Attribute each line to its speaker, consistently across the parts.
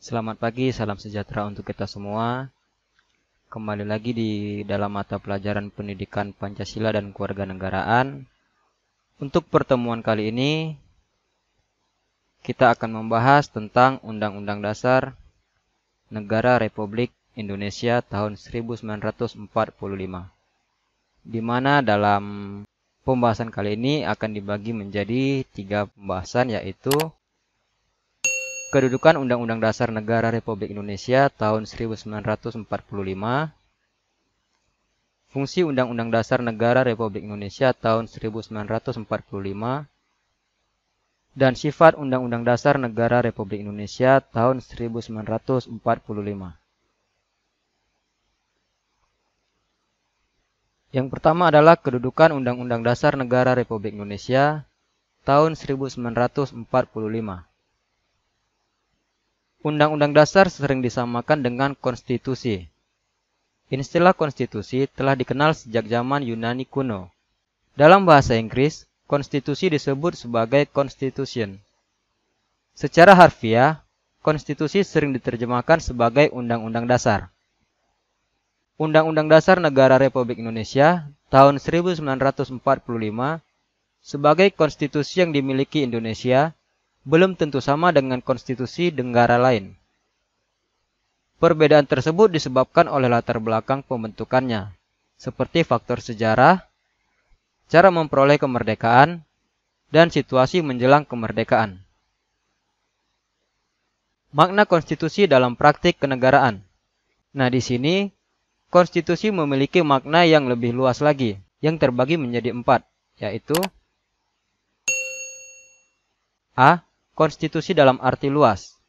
Speaker 1: Selamat pagi, salam sejahtera untuk kita semua. Kembali lagi di dalam mata pelajaran pendidikan Pancasila dan Kewarganegaraan. Untuk pertemuan kali ini, kita akan membahas tentang Undang-Undang Dasar Negara Republik Indonesia tahun 1945. Di mana dalam pembahasan kali ini akan dibagi menjadi 3 pembahasan, yaitu kedudukan Undang-Undang Dasar Negara Republik Indonesia tahun 1945, fungsi Undang-Undang Dasar Negara Republik Indonesia tahun 1945, dan sifat Undang-Undang Dasar Negara Republik Indonesia tahun 1945. Yang pertama adalah kedudukan Undang-Undang Dasar Negara Republik Indonesia tahun 1945. Undang-Undang Dasar sering disamakan dengan konstitusi. Istilah konstitusi telah dikenal sejak zaman Yunani kuno. Dalam bahasa Inggris, konstitusi disebut sebagai constitution. Secara harfiah, konstitusi sering diterjemahkan sebagai undang-undang dasar. Undang-Undang Dasar Negara Republik Indonesia tahun 1945 sebagai konstitusi yang dimiliki Indonesia belum tentu sama dengan konstitusi negara lain. Perbedaan tersebut disebabkan oleh latar belakang pembentukannya, seperti faktor sejarah, cara memperoleh kemerdekaan, dan situasi menjelang kemerdekaan. Makna konstitusi dalam praktik kenegaraan. Nah, di sini konstitusi memiliki makna yang lebih luas lagi, yang terbagi menjadi 4, yaitu A. Konstitusi dalam arti luas.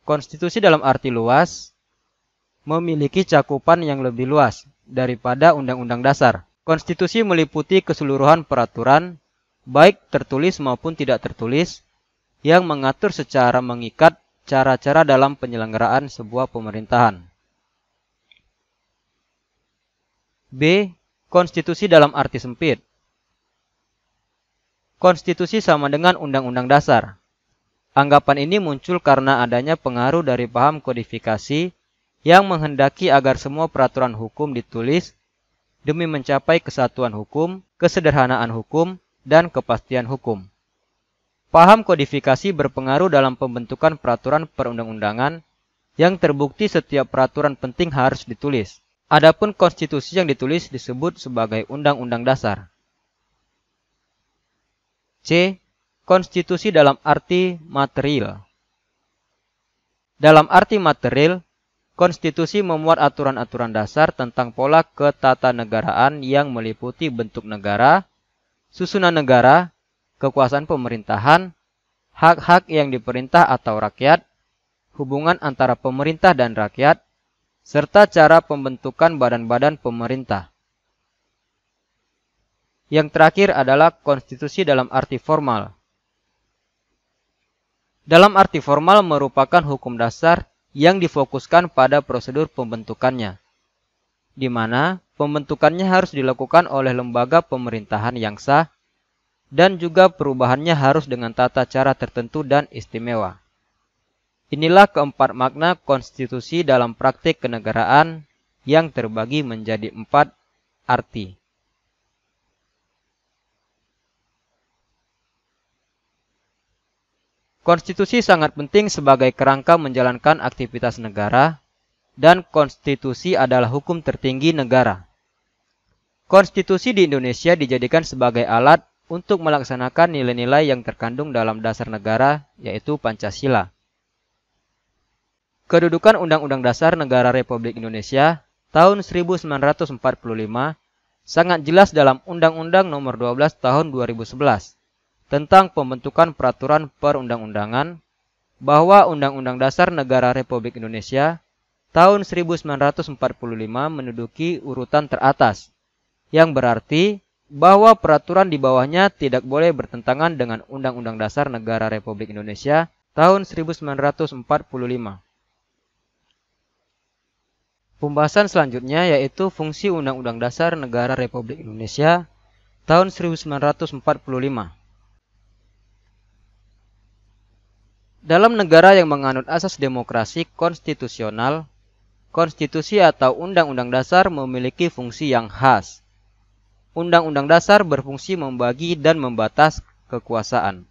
Speaker 1: Konstitusi dalam arti luas memiliki cakupan yang lebih luas daripada Undang-Undang Dasar. Konstitusi meliputi keseluruhan peraturan, baik tertulis maupun tidak tertulis, yang mengatur secara mengikat cara-cara dalam penyelenggaraan sebuah pemerintahan. B. Konstitusi dalam arti sempit. Konstitusi sama dengan Undang-Undang Dasar. Anggapan ini muncul karena adanya pengaruh dari paham kodifikasi yang menghendaki agar semua peraturan hukum ditulis demi mencapai kesatuan hukum, kesederhanaan hukum, dan kepastian hukum. Paham kodifikasi berpengaruh dalam pembentukan peraturan perundang-undangan yang terbukti setiap peraturan penting harus ditulis. Adapun konstitusi yang ditulis disebut sebagai Undang-Undang Dasar. C. Konstitusi dalam arti material. Dalam arti material, konstitusi memuat aturan-aturan dasar tentang pola ketatanegaraan yang meliputi bentuk negara, susunan negara, kekuasaan pemerintahan, hak-hak yang diperintah atau rakyat, hubungan antara pemerintah dan rakyat, serta cara pembentukan badan-badan pemerintah. Yang terakhir adalah konstitusi dalam arti formal. Dalam arti formal merupakan hukum dasar yang difokuskan pada prosedur pembentukannya, di mana pembentukannya harus dilakukan oleh lembaga pemerintahan yang sah dan juga perubahannya harus dengan tata cara tertentu dan istimewa. Inilah keempat makna konstitusi dalam praktik kenegaraan yang terbagi menjadi 4 arti. Konstitusi sangat penting sebagai kerangka menjalankan aktivitas negara, dan konstitusi adalah hukum tertinggi negara. Konstitusi di Indonesia dijadikan sebagai alat untuk melaksanakan nilai-nilai yang terkandung dalam dasar negara, yaitu Pancasila. Kedudukan Undang-Undang Dasar Negara Republik Indonesia tahun 1945 sangat jelas dalam Undang-Undang Nomor 12 Tahun 2011 tentang pembentukan peraturan perundang-undangan, bahwa Undang-Undang Dasar Negara Republik Indonesia tahun 1945 menduduki urutan teratas, yang berarti bahwa peraturan di bawahnya tidak boleh bertentangan dengan Undang-Undang Dasar Negara Republik Indonesia tahun 1945. Pembahasan selanjutnya yaitu fungsi Undang-Undang Dasar Negara Republik Indonesia tahun 1945. Dalam negara yang menganut asas demokrasi konstitusional, konstitusi atau undang-undang dasar memiliki fungsi yang khas. Undang-undang dasar berfungsi membagi dan membatas kekuasaan.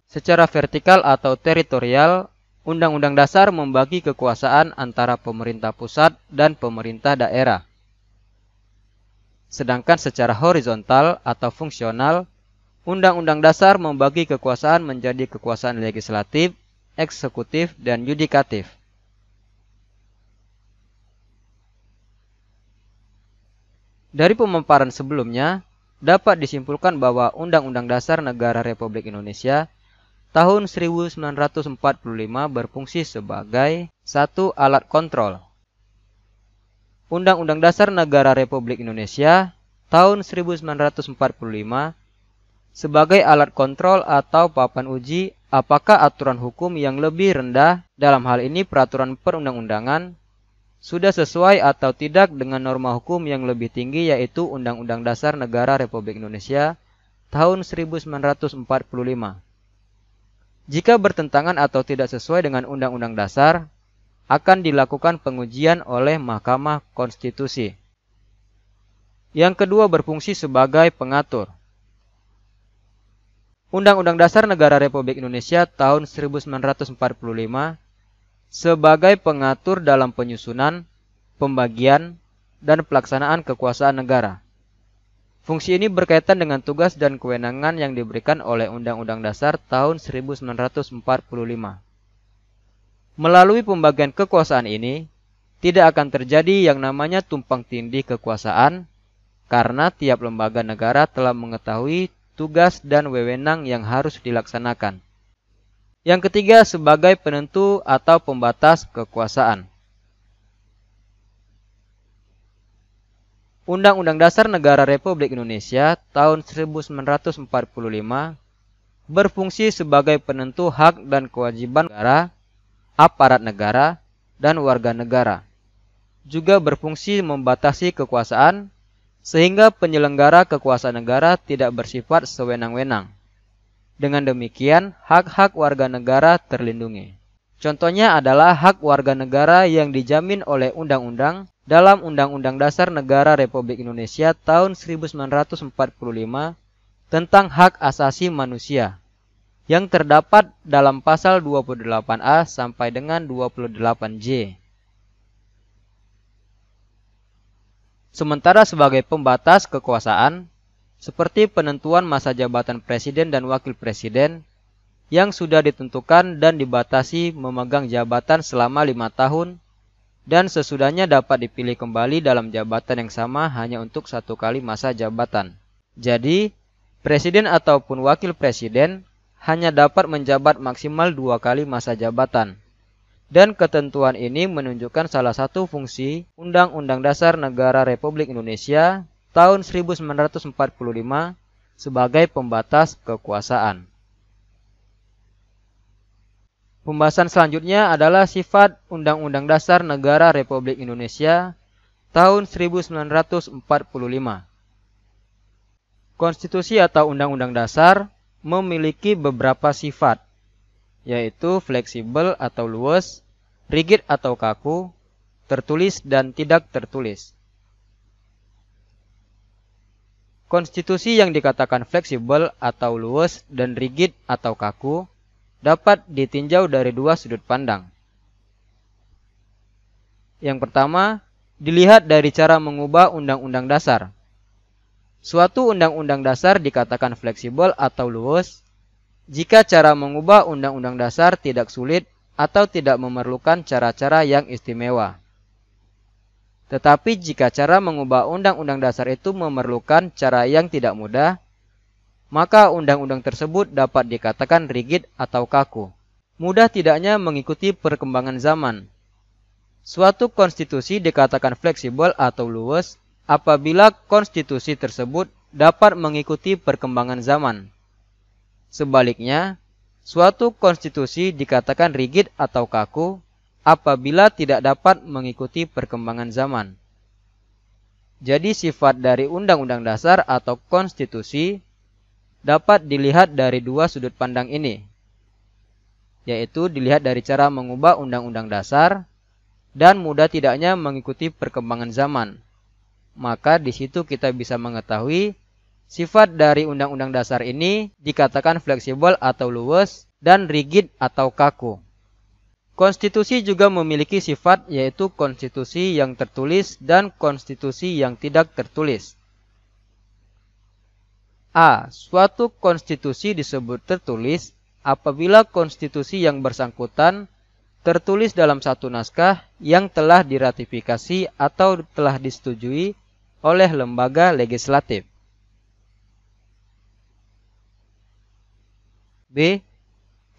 Speaker 1: Secara vertikal atau teritorial, undang-undang dasar membagi kekuasaan antara pemerintah pusat dan pemerintah daerah. Sedangkan secara horizontal atau fungsional, undang-undang dasar membagi kekuasaan menjadi kekuasaan legislatif, eksekutif, dan yudikatif. Dari pemaparan sebelumnya, dapat disimpulkan bahwa Undang-Undang Dasar Negara Republik Indonesia tahun 1945 berfungsi sebagai satu alat kontrol. Undang-Undang Dasar Negara Republik Indonesia tahun 1945 sebagai alat kontrol atau papan uji apakah aturan hukum yang lebih rendah, dalam hal ini peraturan perundang-undangan, sudah sesuai atau tidak dengan norma hukum yang lebih tinggi, yaitu Undang-Undang Dasar Negara Republik Indonesia tahun 1945. Jika bertentangan atau tidak sesuai dengan Undang-Undang Dasar, akan dilakukan pengujian oleh Mahkamah Konstitusi. Yang kedua berfungsi sebagai pengatur. Undang-Undang Dasar Negara Republik Indonesia tahun 1945 sebagai pengatur dalam penyusunan, pembagian, dan pelaksanaan kekuasaan negara. Fungsi ini berkaitan dengan tugas dan kewenangan yang diberikan oleh Undang-Undang Dasar tahun 1945. Melalui pembagian kekuasaan ini, tidak akan terjadi yang namanya tumpang tindih kekuasaan, karena tiap lembaga negara telah mengetahui tugas dan wewenang yang harus dilaksanakan. Yang ketiga sebagai penentu atau pembatas kekuasaan. Undang-Undang Dasar Negara Republik Indonesia tahun 1945 berfungsi sebagai penentu hak dan kewajiban negara, aparat negara, dan warga negara. Juga berfungsi membatasi kekuasaan sehingga penyelenggara kekuasaan negara tidak bersifat sewenang-wenang. Dengan demikian, hak-hak warga negara terlindungi. Contohnya adalah hak warga negara yang dijamin oleh undang-undang dalam Undang-Undang Dasar Negara Republik Indonesia tahun 1945 tentang hak asasi manusia yang terdapat dalam pasal 28A sampai dengan 28J. Sementara sebagai pembatas kekuasaan, seperti penentuan masa jabatan presiden dan wakil presiden yang sudah ditentukan dan dibatasi memegang jabatan selama 5 tahun dan sesudahnya dapat dipilih kembali dalam jabatan yang sama hanya untuk 1 kali masa jabatan. Jadi, presiden ataupun wakil presiden hanya dapat menjabat maksimal 2 kali masa jabatan. Dan ketentuan ini menunjukkan salah satu fungsi Undang-Undang Dasar Negara Republik Indonesia tahun 1945 sebagai pembatas kekuasaan. Pembahasan selanjutnya adalah sifat Undang-Undang Dasar Negara Republik Indonesia tahun 1945. Konstitusi atau Undang-Undang Dasar memiliki beberapa sifat, yaitu fleksibel atau luwes, rigid atau kaku, tertulis dan tidak tertulis. Konstitusi yang dikatakan fleksibel atau luwes dan rigid atau kaku dapat ditinjau dari 2 sudut pandang. Yang pertama, dilihat dari cara mengubah undang-undang dasar. Suatu undang-undang dasar dikatakan fleksibel atau luwes jika cara mengubah undang-undang dasar tidak sulit atau tidak memerlukan cara-cara yang istimewa. Tetapi jika cara mengubah undang-undang dasar itu memerlukan cara yang tidak mudah, maka undang-undang tersebut dapat dikatakan rigid atau kaku. Mudah tidaknya mengikuti perkembangan zaman. Suatu konstitusi dikatakan fleksibel atau luwes apabila konstitusi tersebut dapat mengikuti perkembangan zaman. Sebaliknya, suatu konstitusi dikatakan rigid atau kaku apabila tidak dapat mengikuti perkembangan zaman. Jadi sifat dari Undang-Undang Dasar atau konstitusi dapat dilihat dari 2 sudut pandang ini. yaitu dilihat dari cara mengubah undang-undang dasar dan mudah tidaknya mengikuti perkembangan zaman. Maka di situ kita bisa mengetahui sifat dari undang-undang dasar ini dikatakan fleksibel atau luwes dan rigid atau kaku. Konstitusi juga memiliki sifat yaitu konstitusi yang tertulis dan konstitusi yang tidak tertulis. A. Suatu konstitusi disebut tertulis apabila konstitusi yang bersangkutan tertulis dalam satu naskah yang telah diratifikasi atau telah disetujui oleh lembaga legislatif. B.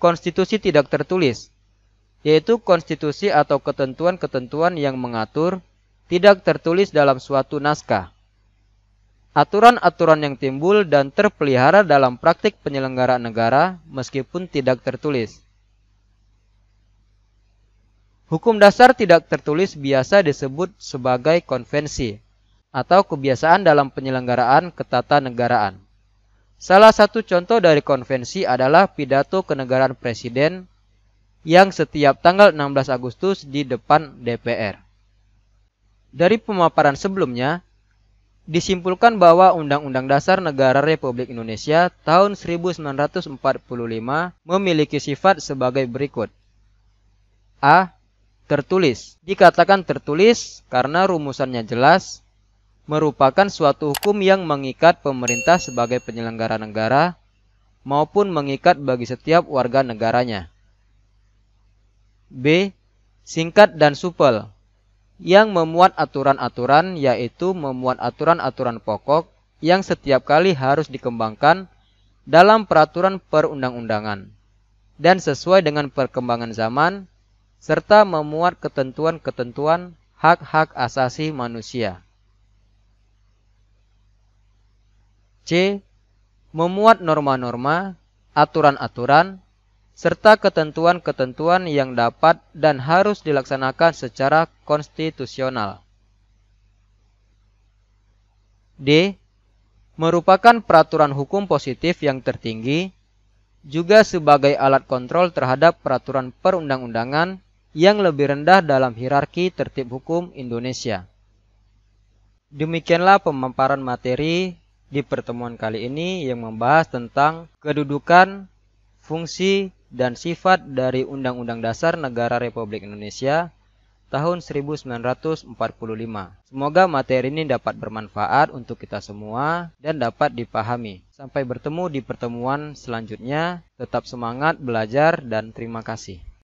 Speaker 1: Konstitusi tidak tertulis, yaitu konstitusi atau ketentuan-ketentuan yang mengatur tidak tertulis dalam suatu naskah. Aturan-aturan yang timbul dan terpelihara dalam praktik penyelenggaraan negara meskipun tidak tertulis. Hukum dasar tidak tertulis biasa disebut sebagai konvensi atau kebiasaan dalam penyelenggaraan ketatanegaraan. Salah satu contoh dari konvensi adalah pidato kenegaraan presiden yang setiap tanggal 16 Agustus di depan DPR. Dari pemaparan sebelumnya, disimpulkan bahwa Undang-Undang Dasar Negara Republik Indonesia tahun 1945 memiliki sifat sebagai berikut. A. Tertulis. Dikatakan tertulis karena rumusannya jelas, merupakan suatu hukum yang mengikat pemerintah sebagai penyelenggara negara maupun mengikat bagi setiap warga negaranya. B. Singkat dan supel, yang memuat aturan-aturan yaitu memuat aturan-aturan pokok yang setiap kali harus dikembangkan dalam peraturan perundang-undangan dan sesuai dengan perkembangan zaman serta memuat ketentuan-ketentuan hak-hak asasi manusia. C. Memuat norma-norma, aturan-aturan, serta ketentuan-ketentuan yang dapat dan harus dilaksanakan secara konstitusional. D. Merupakan peraturan hukum positif yang tertinggi, juga sebagai alat kontrol terhadap peraturan perundang-undangan yang lebih rendah dalam hierarki tertib hukum Indonesia. Demikianlah pemaparan materi di pertemuan kali ini yang membahas tentang kedudukan, fungsi, dan sifat dari Undang-Undang Dasar Negara Republik Indonesia tahun 1945. Semoga materi ini dapat bermanfaat untuk kita semua dan dapat dipahami. Sampai bertemu di pertemuan selanjutnya. Tetap semangat belajar dan terima kasih.